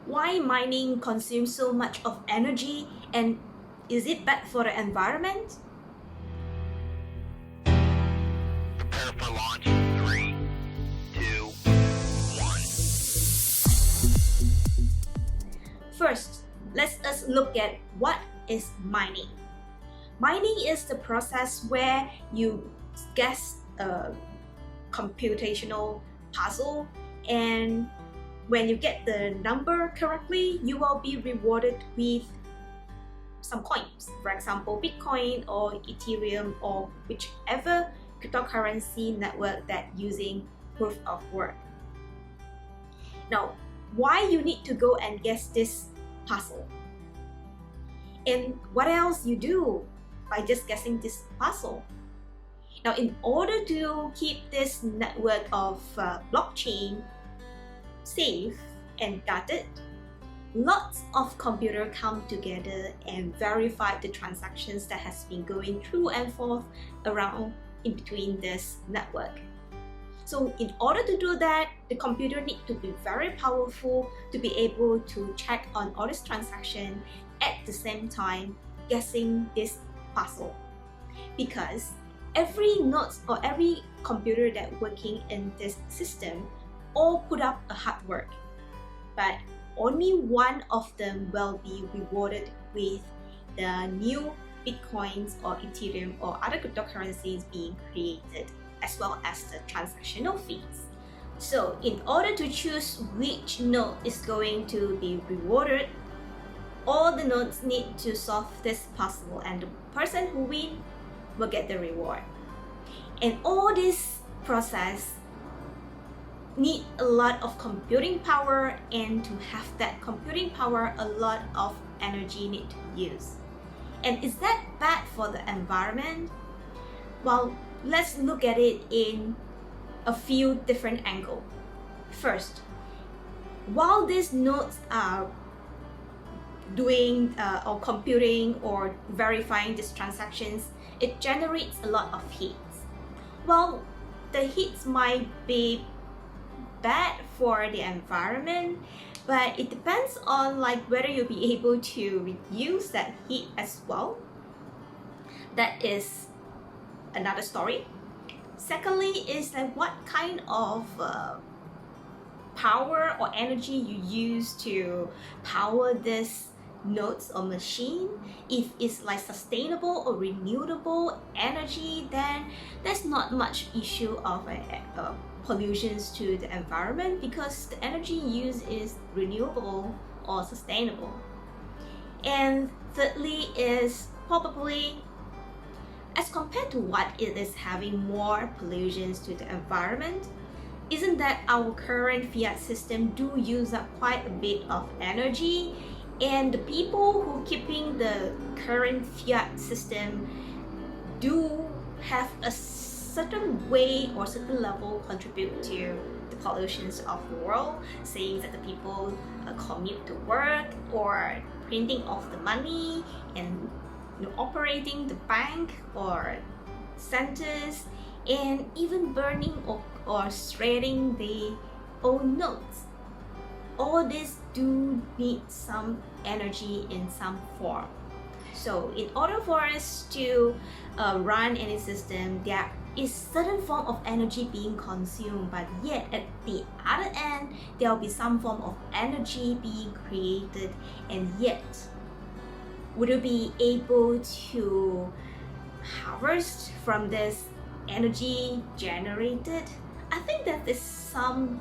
Why mining consumes so much of energy, and is it bad for the environment? Prepare for launch. 3, 2, 1. First, let us look at what is mining. Mining is the process where you guess a computational puzzle, and when you get the number correctly, you will be rewarded with some coins, for example, Bitcoin or Ethereum or whichever cryptocurrency network that using proof of work. Now, why you need to go and guess this puzzle? And what else you do by just guessing this puzzle? Now, in order to keep this network of blockchain safe and guarded, lots of computers come together and verify the transactions that has been going through and forth around in between this network. So in order to do that, the computer need to be very powerful to be able to check on all this transaction at the same time guessing this puzzle. Because every node or every computer that working in this system all put up a hard work, but only one of them will be rewarded with the new Bitcoins or Ethereum or other cryptocurrencies being created, as well as the transactional fees. So in order to choose which node is going to be rewarded, all the nodes need to solve this puzzle, and the person who wins will get the reward. And all this process need a lot of computing power, and to have that computing power, a lot of energy need to use. And is that bad for the environment? Well, let's look at it in a few different angles. First, while these nodes are doing or computing or verifying these transactions, it generates a lot of hits. Well, the hits might be bad for the environment, but it depends on whether you'll be able to reduce that heat as well. That is another story. Secondly is what kind of power or energy you use to power this nodes or machine. If it's sustainable or renewable energy, then there's not much issue of pollutions to the environment, because the energy used is renewable or sustainable. And thirdly is probably, as compared to what it is having more pollutions to the environment, isn't that our current fiat system do use up quite a bit of energy, and the people who keeping the current fiat system do have a certain way or certain level contribute to the pollutions of the world, saying that the people commute to work or printing of the money and operating the bank or centers, and even burning or shredding the old notes. All this do need some energy in some form. So in order for us to run any system, there is certain form of energy being consumed, but yet at the other end, there will be some form of energy being created, and yet would you be able to harvest from this energy generated? I think that is some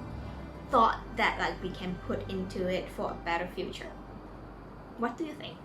thought that we can put into it for a better future. What do you think?